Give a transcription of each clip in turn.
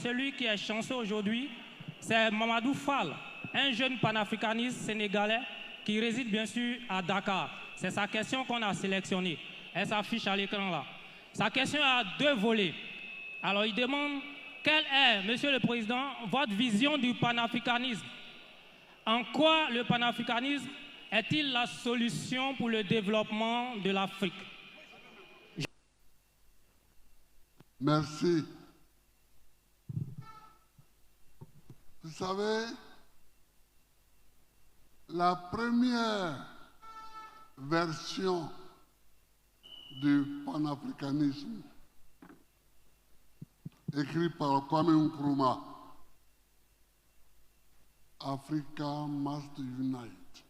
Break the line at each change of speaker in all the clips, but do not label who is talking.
celui qui est chanceux aujourd'hui, c'est Mamadou Fall, un jeune panafricaniste sénégalais qui réside bien sûr à Dakar. C'est sa question qu'on a sélectionnée. Elle s'affiche à l'écran là. Sa question a deux volets. Alors il demande, quelle est, Monsieur le Président, votre vision du panafricanisme? En quoi le panafricanisme est-il la solution pour le développement de l'Afrique?
Merci. Vous savez, la première version du panafricanisme, écrite par Kwame Nkrumah, Africa must unite.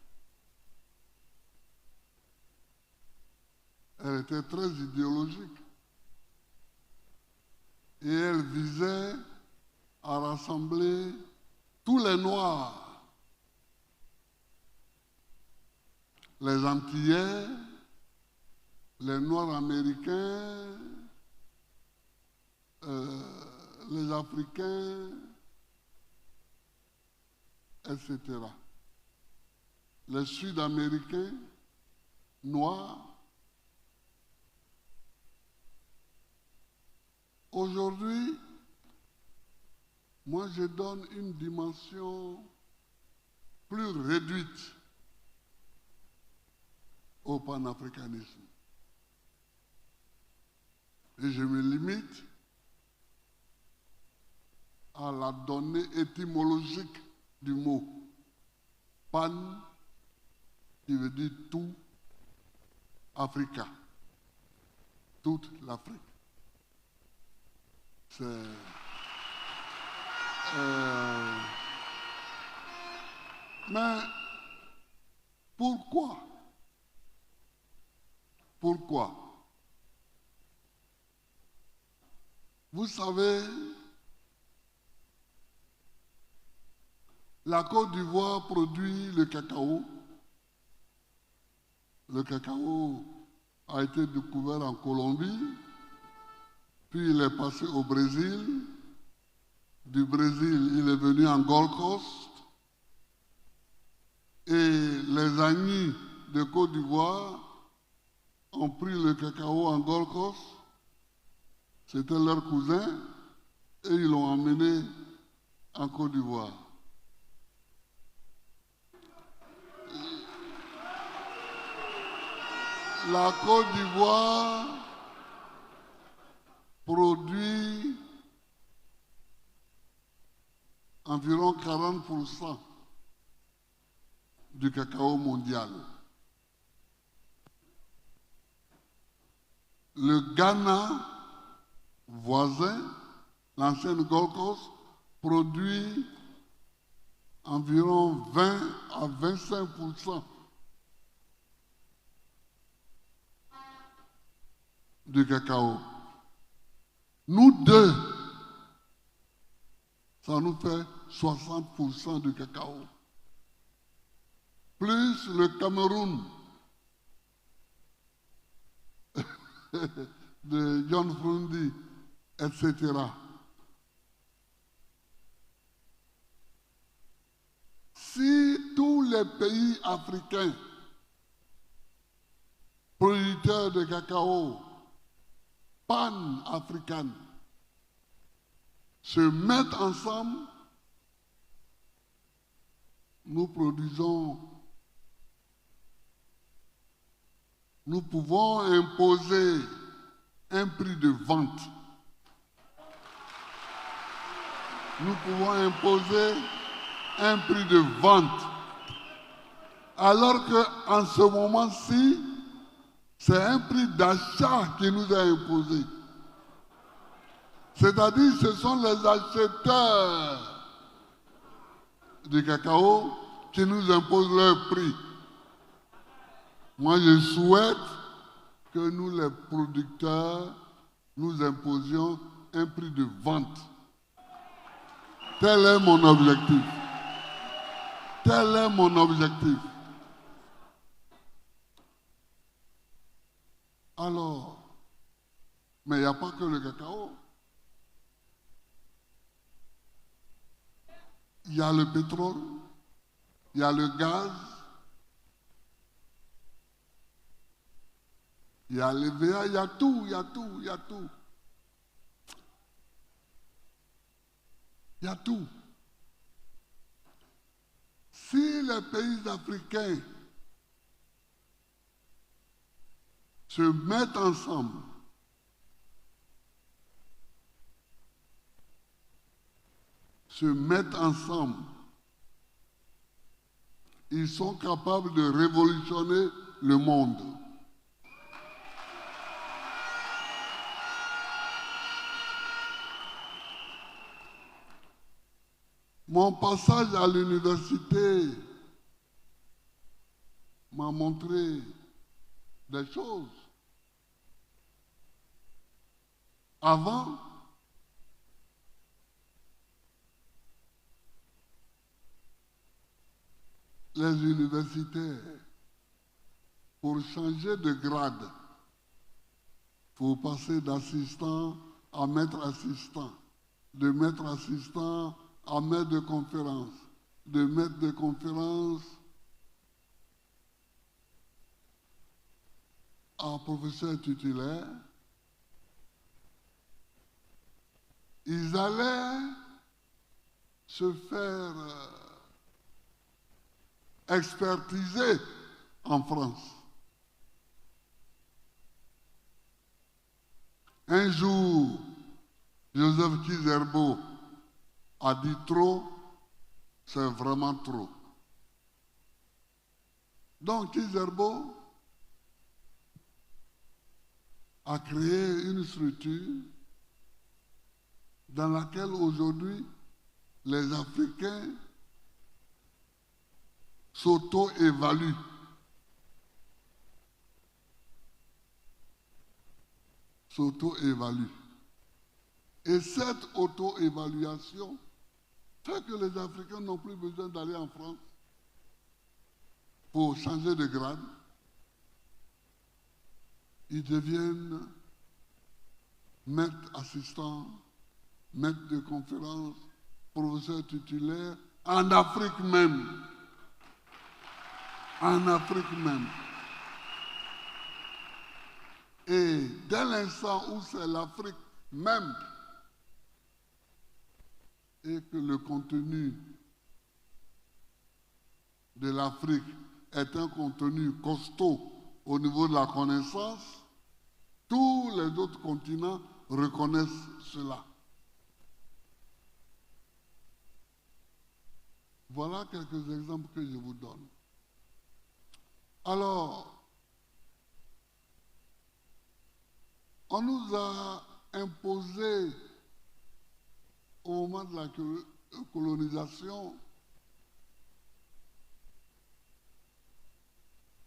Elle était très idéologique et elle visait à rassembler tous les Noirs, les Antillais, les Noirs américains, les Africains, etc. Les Sud-Américains, Noirs. Aujourd'hui, moi je donne une dimension plus réduite au panafricanisme. Et je me limite à la donnée étymologique du mot pan, qui veut dire tout, Africa, toute l'Afrique. Mais pourquoi? Pourquoi? Vous savez, la Côte d'Ivoire produit le cacao. Le cacao a été découvert en Colombie, puis il est passé au Brésil. Du Brésil, il est venu en Gold Coast. Et les Agnis de Côte d'Ivoire ont pris le cacao en Gold Coast. C'était leur cousin. Et ils l'ont emmené en Côte d'Ivoire. La Côte d'Ivoire produit environ 40% du cacao mondial. Le Ghana voisin, l'ancienne Gold Coast, produit environ 20 à 25% du cacao. Nous deux, ça nous fait 60% du cacao. Plus le Cameroun de John Frundi, etc. Si tous les pays africains producteurs de cacao pan-africains se mettent ensemble, nous pouvons imposer un prix de vente. Nous pouvons imposer un prix de vente. Alors qu'en ce moment-ci, c'est un prix d'achat qui nous a imposé. C'est-à-dire ce sont les acheteurs du cacao qui nous imposent leur prix. Moi, je souhaite que nous, les producteurs, nous imposions un prix de vente. Tel est mon objectif. Tel est mon objectif. Alors, mais il n'y a pas que le cacao. il y a le pétrole, il y a le gaz, il y a l'EVA, il y a tout, il y a tout, il y a tout. Il y a tout. Si les pays africains se mettent ensemble, ils sont capables de révolutionner le monde. Mon passage à l'université m'a montré des choses. Avant, les universitaires, pour changer de grade, il faut passer d'assistant à maître assistant, de maître assistant à maître de conférence, de maître de conférence à professeur titulaire. Ils allaient se faire expertiser en France. Un jour, Joseph Kizerbo a dit trop, c'est vraiment trop. Donc Kizerbo a créé une structure dans laquelle aujourd'hui les Africains s'auto-évaluent. Et cette auto-évaluation fait que les Africains n'ont plus besoin d'aller en France pour changer de grade. Ils deviennent maîtres assistants, maîtres de conférence, professeurs titulaires, en Afrique même. En Afrique même. Et dès l'instant où c'est l'Afrique même et que le contenu de l'Afrique est un contenu costaud au niveau de la connaissance, tous les autres continents reconnaissent cela. Voilà quelques exemples que je vous donne. Alors, on nous a imposé au moment de la colonisation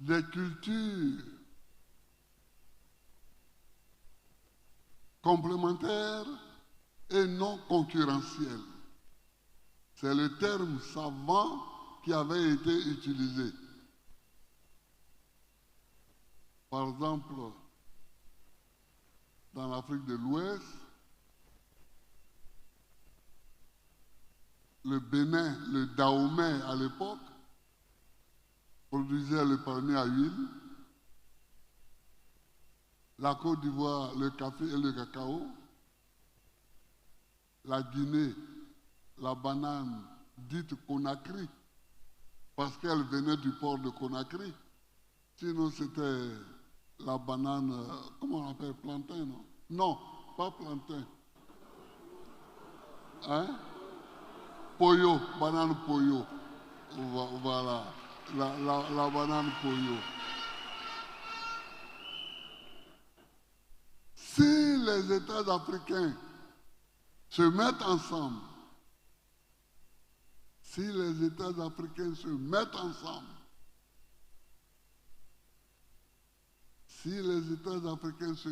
des cultures complémentaires et non concurrentielles. C'est le terme savant qui avait été utilisé. Par exemple, dans l'Afrique de l'Ouest, le Bénin, le Dahomey à l'époque, produisait le palmier à huile. La Côte d'Ivoire, le café et le cacao. La Guinée, la banane dite Conakry, parce qu'elle venait du port de Conakry. Sinon, c'était la banane, comment on appelle, plantain, non? Non, pas plantain. Hein? Poyo, banane poyo. Voilà, la banane poyo. Si les États africains se mettent ensemble, si les États africains se mettent ensemble, si les États africains se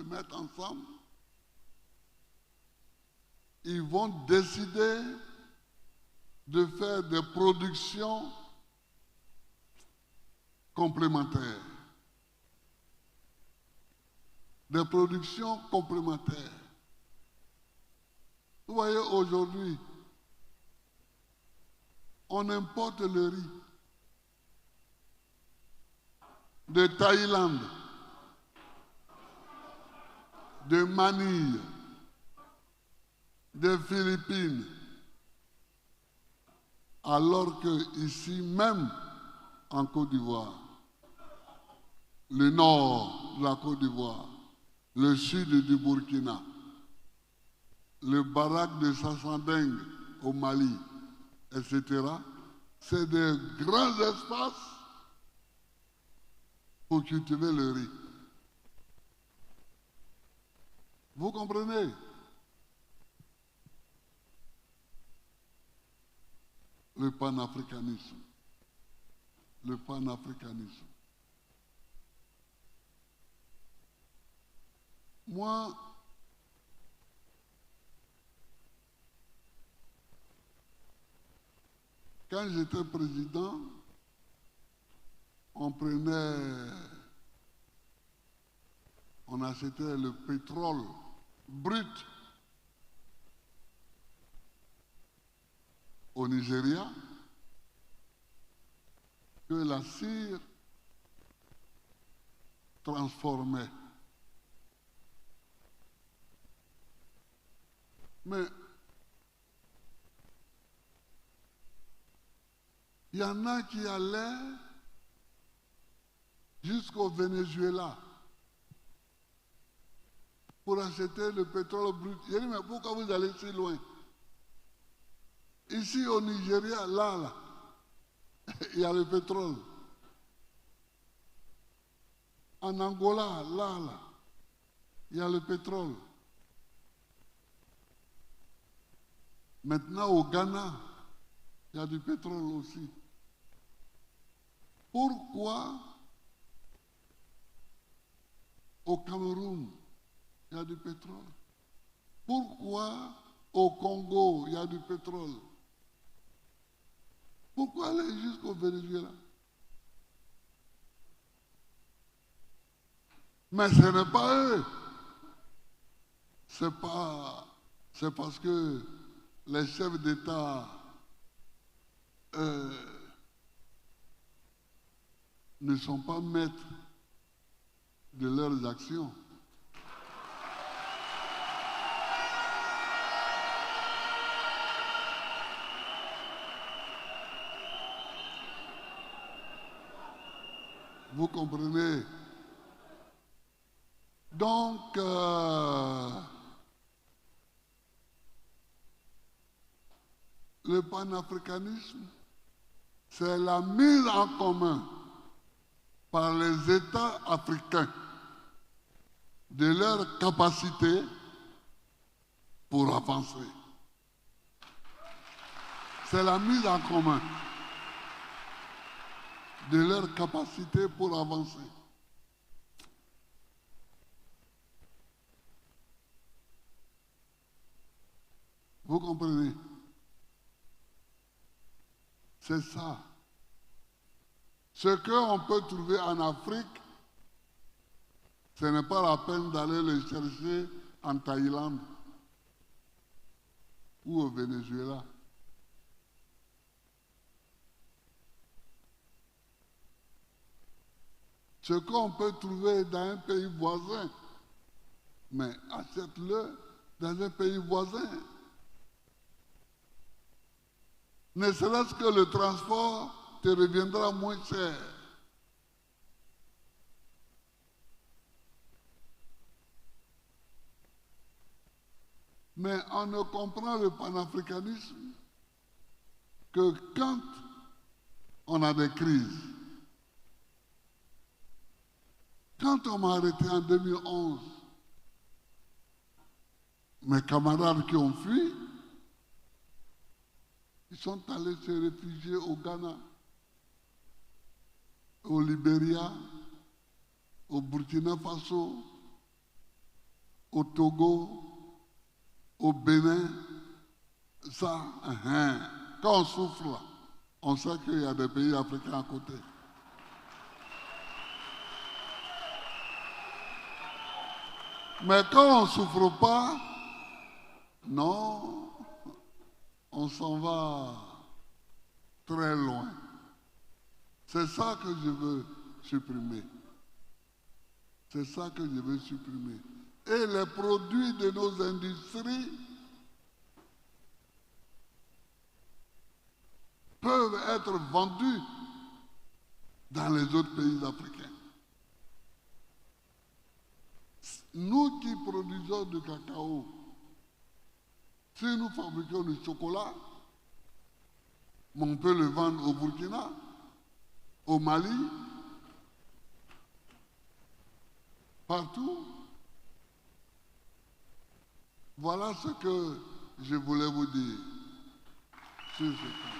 mettent ensemble, ils vont décider de faire des productions complémentaires. Des productions complémentaires. Vous voyez, aujourd'hui, On importe le riz de Thaïlande, de Manille, des Philippines, alors que ici même en Côte d'Ivoire, le nord de la Côte d'Ivoire, le sud du Burkina, le barak de Sassandeng au Mali, etc., c'est des grands espaces pour cultiver le riz. Vous comprenez? Le panafricanisme. Le panafricanisme. Moi, quand j'étais président, on achetait le pétrole brut au Nigeria que la cire transformait. Mais il y en a qui allaient jusqu'au Venezuela pour acheter le pétrole brut. J'ai dit, mais pourquoi vous allez si loin? Ici au Nigeria, là, il y a le pétrole. En Angola, là, il y a le pétrole. Maintenant au Ghana, il y a du pétrole aussi. Pourquoi au Cameroun, il y a du pétrole? Pourquoi au Congo, il y a du pétrole? Pourquoi aller jusqu'au Venezuela? Mais ce n'est pas eux. C'est parce que les chefs d'État ne sont pas maîtres de leurs actions. Vous comprenez? Donc, le panafricanisme, c'est la mise en commun par les États africains de leur capacité pour avancer. C'est la mise en commun de leur capacité pour avancer. Vous comprenez? C'est ça. Ce qu'on peut trouver en Afrique, ce n'est pas la peine d'aller le chercher en Thaïlande ou au Venezuela. Ce qu'on peut trouver dans un pays voisin, mais achète-le dans un pays voisin. Ne serait-ce que le transport te reviendra moins cher. Mais on ne comprend le panafricanisme que quand on a des crises. Quand on m'a arrêté en 2011, mes camarades qui ont fui, ils sont allés se réfugier au Ghana, au Libéria, au Burkina Faso, au Togo, au Bénin. Ça, quand on souffre là, on sait qu'il y a des pays africains à côté. Mais quand on ne souffre pas, non, on s'en va très loin. C'est ça que je veux supprimer. C'est ça que je veux supprimer. Et les produits de nos industries peuvent être vendus dans les autres pays africains. Nous qui produisons du cacao, si nous fabriquons du chocolat, on peut le vendre au Burkina, au Mali, partout. Voilà ce que je voulais vous dire sur ce point.